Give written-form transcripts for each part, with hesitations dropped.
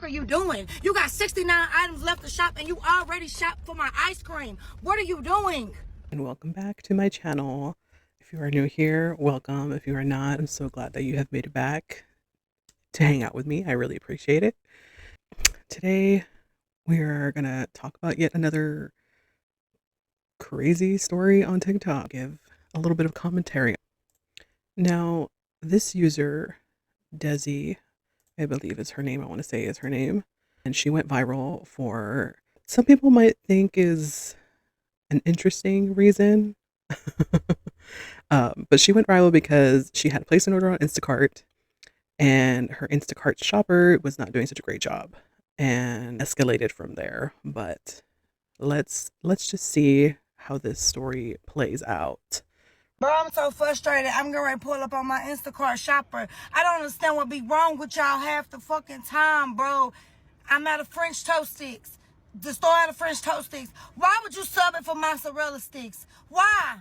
What are you doing? You got 69 items left to shop and you already shopped for my ice cream. What are you doing? And welcome back to my channel. If you are new here, welcome. If you are not, I'm so glad that you have made it back to hang out with me. I really appreciate it. Today, we are going to talk about yet another crazy story on TikTok. Give a little bit of commentary. Now, this user, Desi, I believe is her name. I want to say is her name. And she went viral for, some people might think is an interesting reason. But she went viral because she had placed an order on Instacart and her Instacart shopper was not doing such a great job and escalated from there. But let's just see how this story plays out. Bro, I'm so frustrated. I'm going to pull up on my Instacart shopper. I don't understand what be wrong with y'all half the fucking time, bro. I'm out of French toast sticks. The store out of French toast sticks. Why would you sub it for mozzarella sticks? Why?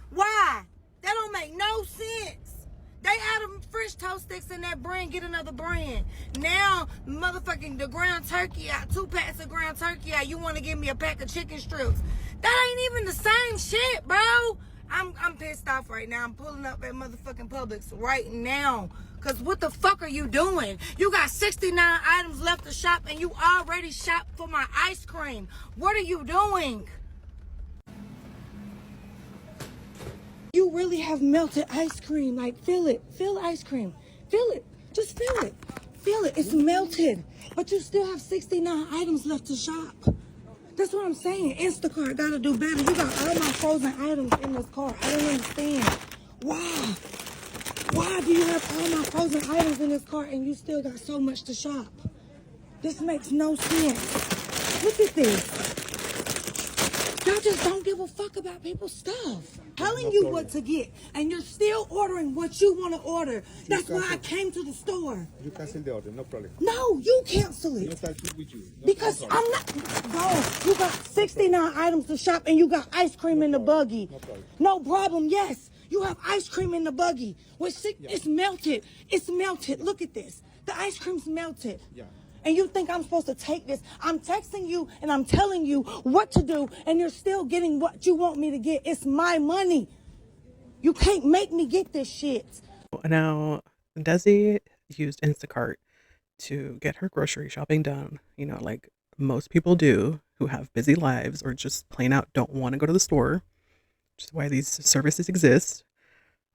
Why? That don't make no sense. They out of French toast sticks in that brand. Get another brand. Now, motherfucking the ground turkey out. 2 packs of ground turkey out. You want to give me a pack of chicken strips. That ain't even the same shit, bro. I'm pissed off right now. I'm pulling up at motherfucking Publix right now. Cause what the fuck are you doing? You got 69 items left to shop and you already shopped for my ice cream. What are you doing? You really have melted ice cream. Like, feel it. Feel the ice cream. Feel it. Just feel it. Feel it. It's melted. But you still have 69 items left to shop. That's what I'm saying. Instacart gotta do better. You got all my frozen items in this cart. I don't understand. Why? Why do you have all my frozen items in this cart and you still got so much to shop? This makes no sense. Look at this. Y'all just don't give a fuck about people's stuff. Telling you what to get, and you're still ordering what you want to order. That's why I came to the store. You cancel the order, no problem. No, you cancel No it. time with you. No Because problem. I'm not. Bro, you got 69 items to shop and you got ice cream in the buggy. No problem. No problem, yes. You have ice cream in the buggy. It's melted. It's melted. Look at this. The ice cream's melted. Yeah. And you think I'm supposed to take this? I'm texting you and I'm telling you what to do, and you're still getting what you want me to get. It's my money. You can't make me get this shit. Now, Desi used Instacart to get her grocery shopping done, like most people do who have busy lives or just plain out don't want to go to the store, which is why these services exist.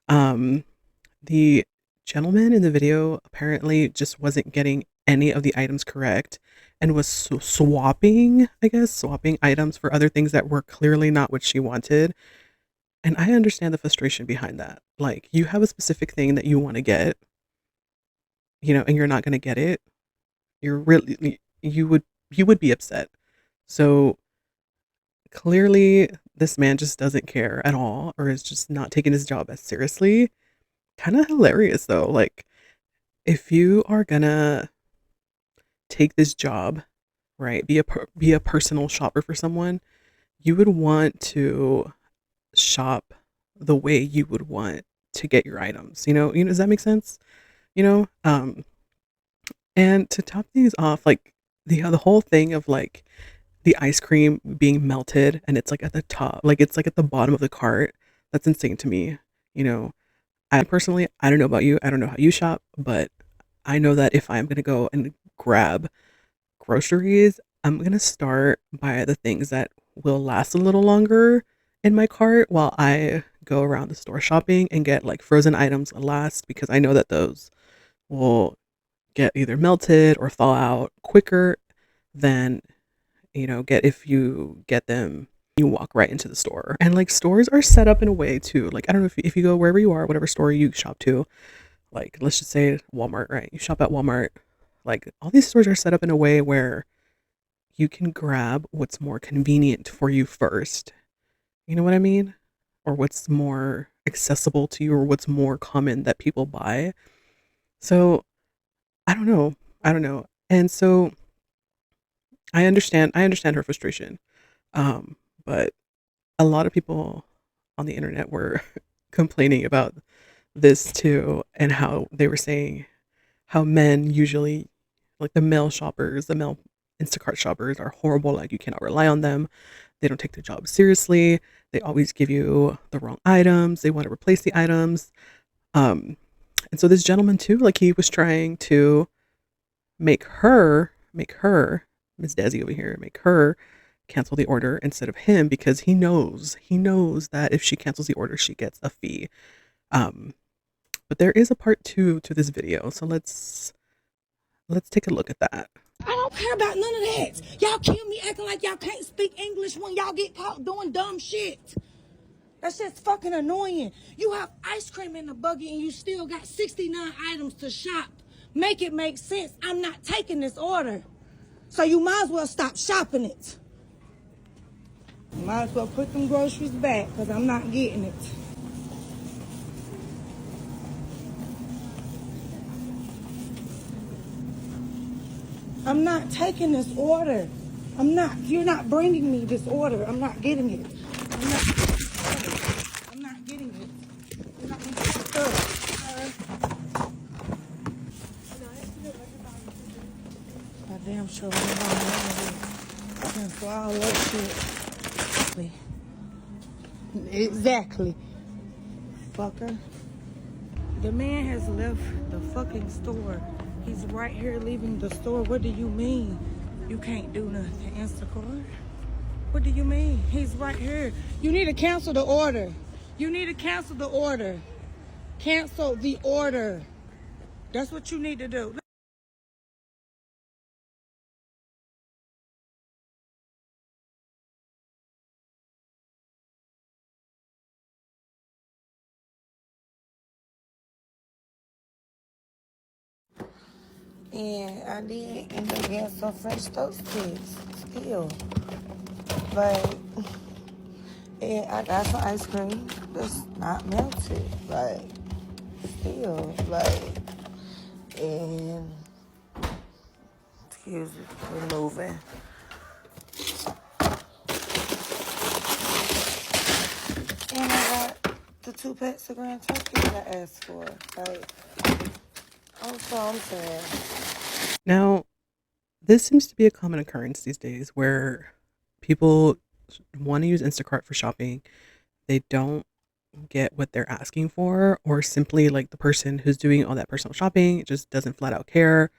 The gentleman in the video apparently just wasn't getting any of the items correct and was swapping items for other things that were clearly not what she wanted. And I understand the frustration behind that. Like, you have a specific thing that you want to get, and you're not going to get it. You would be upset. So clearly this man just doesn't care at all, or is just not taking his job as seriously. Kind of hilarious though. Like, if you are gonna take this job, right, be a personal shopper for someone, you would want to shop the way you would want to get your items. Does that make sense? And to top things off, like the whole thing of like the ice cream being melted and it's like at the top, like it's like at the bottom of the cart. That's insane to me. I personally, I don't know about you. I don't know how you shop, but I know that if I'm going to go and grab groceries, I'm going to start by the things that will last a little longer in my cart while I go around the store shopping and get like frozen items last, because I know that those will get either melted or thaw out quicker than, get if you get them, you walk right into the store. And like stores are set up in a way too. Like, I don't know if you go wherever you are, whatever store you shop to, like let's just say Walmart, right? You shop at Walmart. Like all these stores are set up in a way where you can grab what's more convenient for you first. You know what I mean? Or what's more accessible to you, or what's more common that people buy. So I don't know. And so I understand her frustration. But a lot of people on the internet were complaining about this too, and how they were saying how men usually like the male shoppers, the male Instacart shoppers are horrible. Like, you cannot rely on them. They don't take their job seriously. They always give you the wrong items. They want to replace the items. Um, and so this gentleman too, like, he was trying to make her, Miss Desi over here, make her cancel the order instead of him, because he knows that if she cancels the order, she gets a fee. But there is a part 2 to this video, so let's take a look at that. I don't care about none of that. Y'all kill me acting like y'all can't speak English when y'all get caught doing dumb shit. That's just fucking annoying. You have ice cream in the buggy and you still got 69 items to shop. Make it make sense. I'm not taking this order. So you might as well stop shopping it. You might as well put them groceries back, because I'm not getting it. I'm not taking this order. You're not bringing me this order. I'm not getting it. I'm not getting it. You're not going to fuck up. I damn sure I can fly all that shit. Exactly. Fucker. The man has left the fucking store. He's right here leaving the store. What do you mean you can't do nothing, Instacart? What do you mean? He's right here. You need to cancel the order. You need to cancel the order. Cancel the order. That's what you need to do. And I did end up getting some French toast sticks still. Like, and I got some ice cream that's not melted. Like, still, like, and excuse me for moving. And I got the 2 packs of Grand Turkey that I asked for. Like, that's all I'm saying. Now, this seems to be a common occurrence these days where people want to use Instacart for shopping. They don't get what they're asking for, or simply, like, the person who's doing all that personal shopping just doesn't flat out care.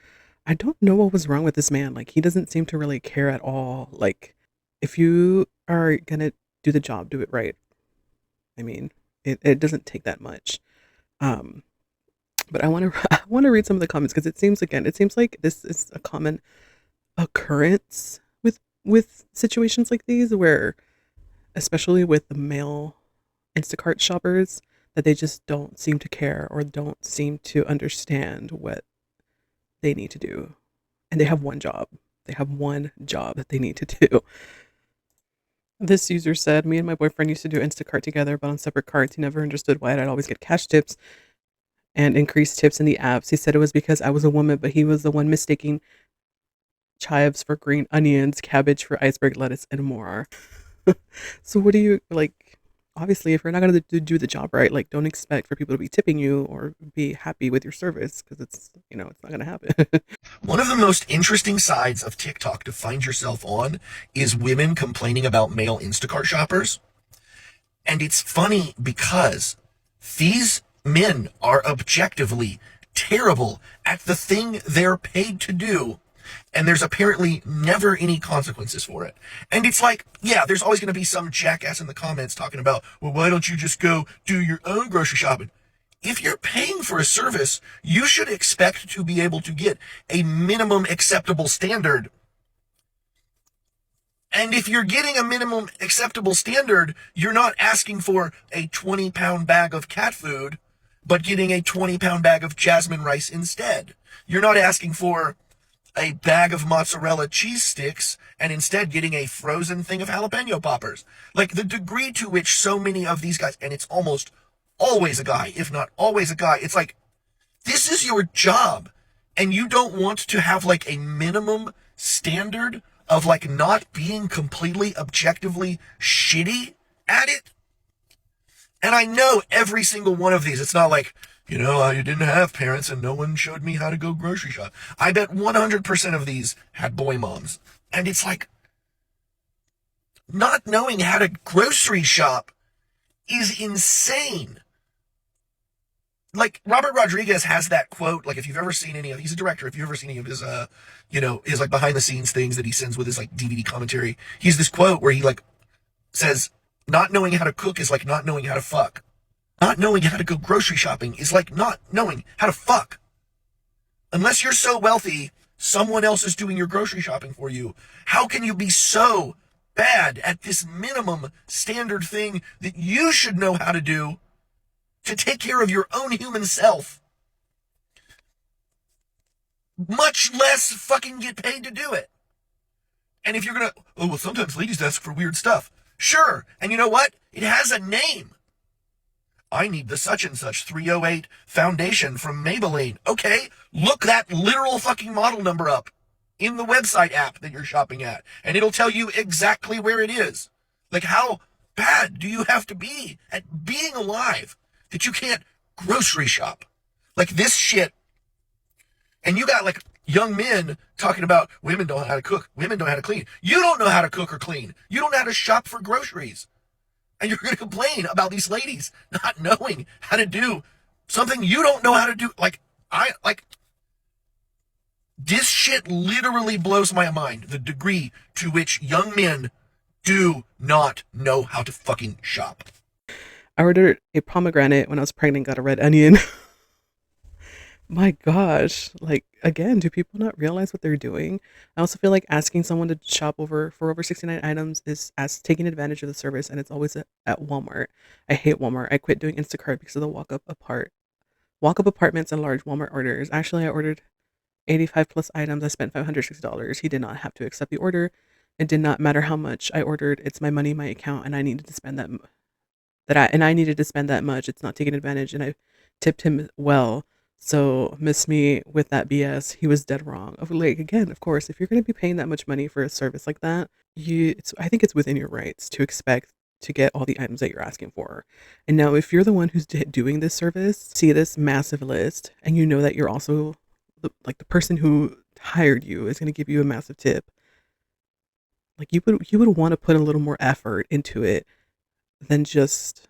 I don't know what was wrong with this man. Like, he doesn't seem to really care at all. Like, if you are gonna do the job, do it right. I mean, it doesn't take that much. But I want to I want to read some of the comments, because it seems like this is a common occurrence with situations like these, where, especially with the male Instacart shoppers, that they just don't seem to care or don't seem to understand what they need to do. And they have one job. They have one job that they need to do. This user said, me and my boyfriend used to do Instacart together, but on separate carts. He never understood why I'd always get cash tips and increased tips in the apps. He said it was because I was a woman, but he was the one mistaking chives for green onions, cabbage for iceberg lettuce, and more. So what do you, like, obviously, if you're not going to do the job right, like, don't expect for people to be tipping you or be happy with your service, because it's not going to happen. One of the most interesting sides of TikTok to find yourself on is women complaining about male Instacart shoppers. And it's funny because these men are objectively terrible at the thing they're paid to do, and there's apparently never any consequences for it. And it's like, yeah, there's always going to be some jackass in the comments talking about, well, why don't you just go do your own grocery shopping? If you're paying for a service, you should expect to be able to get a minimum acceptable standard. And if you're getting a minimum acceptable standard, you're not asking for a 20-pound bag of cat food, but getting a 20-pound bag of jasmine rice instead. You're not asking for a bag of mozzarella cheese sticks and instead getting a frozen thing of jalapeno poppers. Like, the degree to which so many of these guys, and it's almost always a guy, if not always a guy, it's like, this is your job, and you don't want to have, like, a minimum standard of, like, not being completely objectively shitty at it. And I know every single one of these, it's not like, you know, I didn't have parents and no one showed me how to go grocery shop. I bet 100% of these had boy moms. And it's like, not knowing how to grocery shop is insane. Like, Robert Rodriguez has that quote, like, if you've ever seen any of, he's a director, if you've ever seen any of his, his, like, behind the scenes things that he sends with his, like, DVD commentary, he's this quote where he, like, says, not knowing how to cook is like not knowing how to fuck. Not knowing how to go grocery shopping is like not knowing how to fuck. Unless you're so wealthy, someone else is doing your grocery shopping for you. How can you be so bad at this minimum standard thing that you should know how to do to take care of your own human self? Much less fucking get paid to do it. And if you're gonna, oh, well, sometimes ladies ask for weird stuff. Sure, and you know what? It has a name. I need the such and such 308 foundation from Maybelline. Okay, look that literal fucking model number up in the website app that you're shopping at, and it'll tell you exactly where it is. Like, how bad do you have to be at being alive that you can't grocery shop? Like, this shit. And you got, like, young men talking about women don't know how to cook, women don't know how to clean. You don't know how to cook or clean. You don't know how to shop for groceries. And you're going to complain about these ladies not knowing how to do something you don't know how to do. This shit literally blows my mind, the degree to which young men do not know how to fucking shop. I ordered a pomegranate when I was pregnant, got a red onion. My gosh, like, again, do people not realize what they're doing? I also feel like asking someone to shop for over 69 items is as taking advantage of the service, and it's always at Walmart. I hate Walmart. I quit doing Instacart because of the walk-up apartments and large Walmart orders. Actually, I ordered 85 plus items. I spent $560. He did not have to accept the order. It did not matter how much I ordered. It's my money, my account, and I needed to spend I needed to spend that much. It's not taking advantage, and I tipped him well. So miss me with that BS. He was dead wrong. Like, again, of course, if you're going to be paying that much money for a service like that, I think it's within your rights to expect to get all the items that you're asking for. And now, if you're the one who's doing this service, see this massive list, and you know that you're also the person who hired you is going to give you a massive tip. Like, you would want to put a little more effort into it than just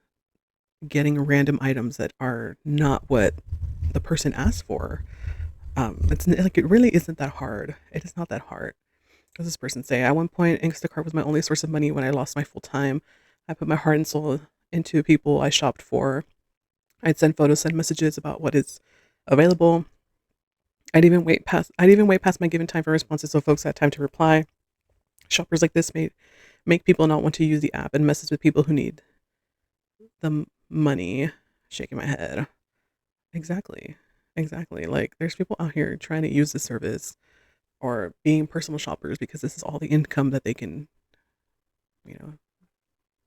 getting random items that are not what the person asked for. It's like, it really isn't that hard. It is not that hard. What does this person say? At one point, Instacart was my only source of money when I lost my full time. I put my heart and soul into people I shopped for. I'd send photos, send messages about what is available. I'd even wait past my given time for responses so folks had time to reply. Shoppers like this make people not want to use the app and messes with people who need the money. Shaking my head. Exactly. Like, there's people out here trying to use the service or being personal shoppers because this is all the income that they can,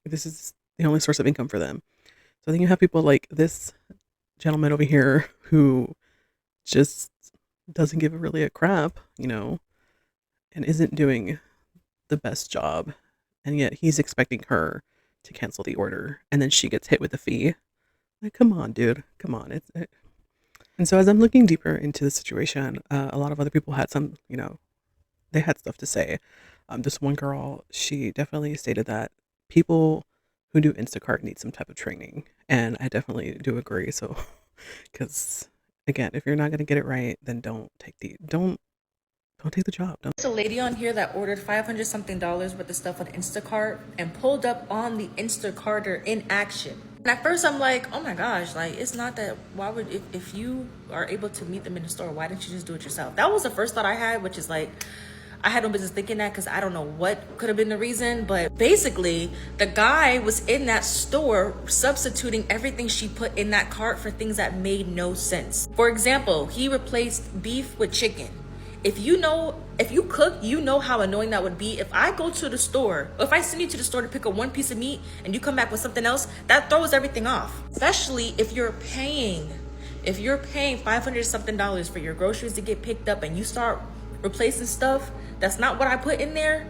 this is the only source of income for them. So then you have people like this gentleman over here who just doesn't give really a crap, and isn't doing the best job. And yet he's expecting her to cancel the order. And then she gets hit with a fee. Like, come on, dude. Come on. And so as I'm looking deeper into the situation, a lot of other people had some, they had stuff to say. This one girl, she definitely stated that people who do Instacart need some type of training. And I definitely do agree. So, because again, if you're not going to get it right, then don't take the job. There's a lady on here that ordered $500 something worth of stuff on Instacart and pulled up on the Instacarter in action. And at first I'm like, oh my gosh, like, it's not that, why would, if you are able to meet them in the store, why didn't you just do it yourself? That was the first thought I had, which is like, I had no business thinking that because I don't know what could have been the reason. But basically, the guy was in that store substituting everything she put in that cart for things that made no sense. For example, he replaced beef with chicken. If you cook, you know how annoying that would be. If I go to the store, or if I send you to the store to pick up one piece of meat and you come back with something else, that throws everything off. Especially if you're paying $500 something for your groceries to get picked up and you start replacing stuff that's not what I put in there,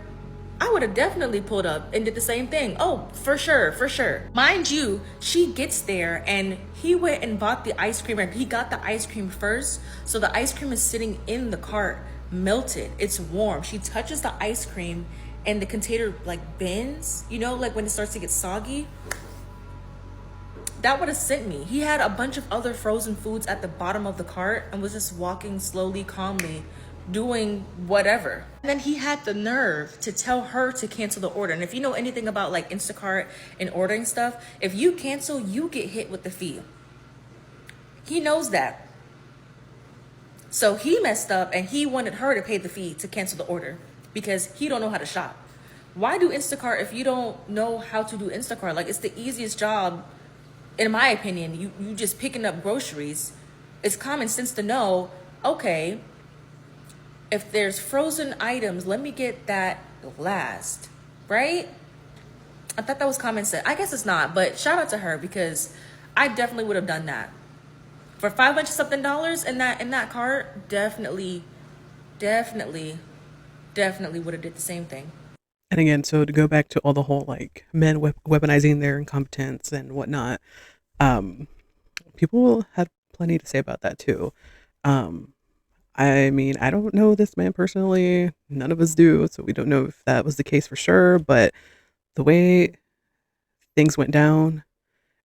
I would have definitely pulled up and did the same thing. Oh, for sure, for sure. Mind you, she gets there and he went and bought the ice cream, and he got the ice cream first. So the ice cream is sitting in the cart, melted. It's warm. She touches the ice cream and the container like bends, you know, like when it starts to get soggy. That would have sent me. He had a bunch of other frozen foods at the bottom of the cart and was just walking slowly, calmly, doing whatever. And then he had the nerve to tell her to cancel the order. And if you know anything about like Instacart and ordering stuff, if you cancel, you get hit with the fee. He knows that. So he messed up and he wanted her to pay the fee to cancel the order because he don't know how to shop. Why do Instacart if you don't know how to do Instacart? Like, it's the easiest job, in my opinion. You just picking up groceries. It's common sense to know, okay, if there's frozen items, let me get that last, right? I thought that was common sense. I guess it's not, but shout out to her because I definitely would have done that. For $500 something in that cart, definitely would have did the same thing. And again, so to go back to all the whole like men weaponizing their incompetence and whatnot, people had plenty to say about that too. I mean, I don't know this man personally. None of us do, so we don't know if that was the case for sure. But the way things went down,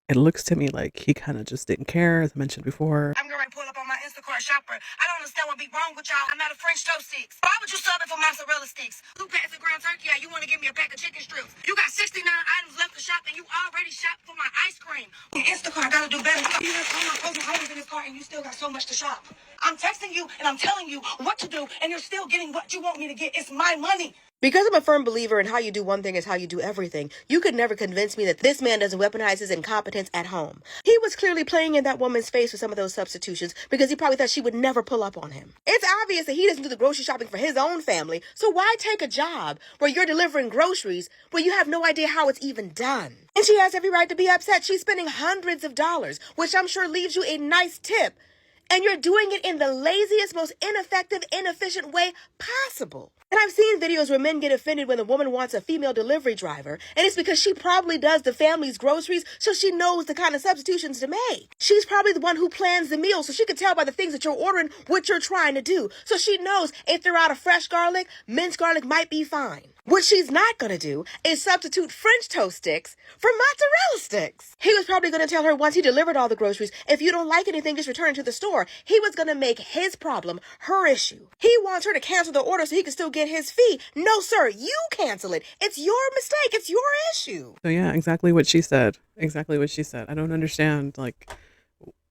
it looks to me like he kind of just didn't care, as I mentioned before. I'm going to pull up on my Instacart shopper. I don't understand what be wrong with y'all. I'm out of French toast sticks. Why would you sub it for mozzarella sticks? 2 packs of ground turkey. You want to give me a pack of chicken strips? You got 69 items left to shop, and you already shopped for my ice cream. Instacart got to do better. You have all my frozen items in this cart, and you still got so much to shop. I'm texting you, and I'm telling you what to do, and you're still getting what you want me to get. It's my money. Because I'm a firm believer in how you do one thing is how you do everything, you could never convince me that this man doesn't weaponize his incompetence at home. He was clearly playing in that woman's face with some of those substitutions because he probably thought she would never pull up on him. It's obvious that he doesn't do the grocery shopping for his own family, so why take a job where you're delivering groceries where you have no idea how it's even done? And she has every right to be upset. She's spending hundreds of dollars, which I'm sure leaves you a nice tip. And you're doing it in the laziest, most ineffective, inefficient way possible. And I've seen videos where men get offended when a woman wants a female delivery driver, and it's because she probably does the family's groceries, so she knows the kind of substitutions to make. She's probably the one who plans the meal, so she can tell by the things that you're ordering what you're trying to do. So she knows if they're out of fresh garlic, minced garlic might be fine. What she's not going to do is substitute French toast sticks for mozzarella sticks. He was probably going to tell her once he delivered all the groceries, if you don't like anything, just return it to the store. He was going to make his problem her issue. He wants her to cancel the order so he can still get his fee. No, sir, you cancel it. It's your mistake. It's your issue. So yeah, exactly what she said. Exactly what she said. I don't understand. Like,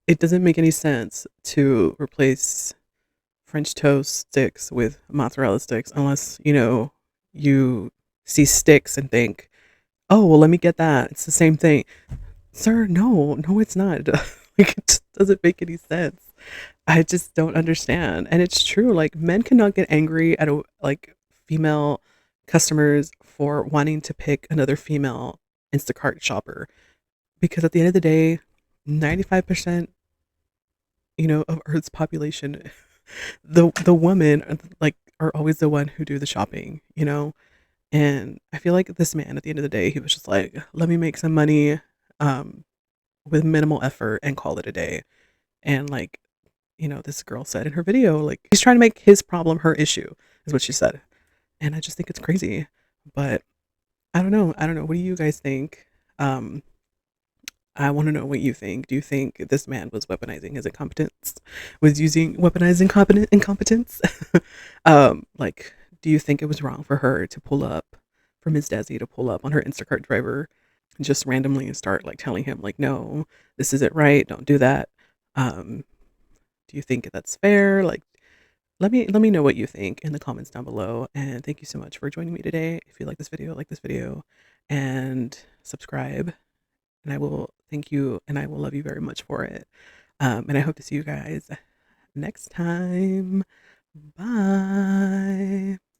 it doesn't make any sense to replace French toast sticks with mozzarella sticks unless, you know, you see sticks and think, oh, well, let me get that. It's the same thing. Sir, no, it's not. Like, it just doesn't make any sense. I just don't understand. And it's true. Like, men cannot get angry at like female customers for wanting to pick another female Instacart shopper, because at the end of the day, 95%, you know, of Earth's population, the women like are always the one who do the shopping, you know. And I feel like this man, at the end of the day, he was just like, let me make some money with minimal effort and call it a day. And like, you know, this girl said in her video, like, he's trying to make his problem her issue, is what she said. And I just think it's crazy. But I don't know. What do you guys think? I want to know what you think. Do you think this man was weaponizing his incompetence? Was using weaponized incompetence? Like, do you think it was wrong for her to pull up, for Ms. Desi to pull up on her Instacart driver and just randomly and start like telling him like, no, this isn't right, don't do that? Do you think that's fair? Like, let me know what you think in the comments down below. And thank you so much for joining me today. If you like this video, and subscribe. And I will thank you, and I will love you very much for it. And I hope to see you guys next time. Bye.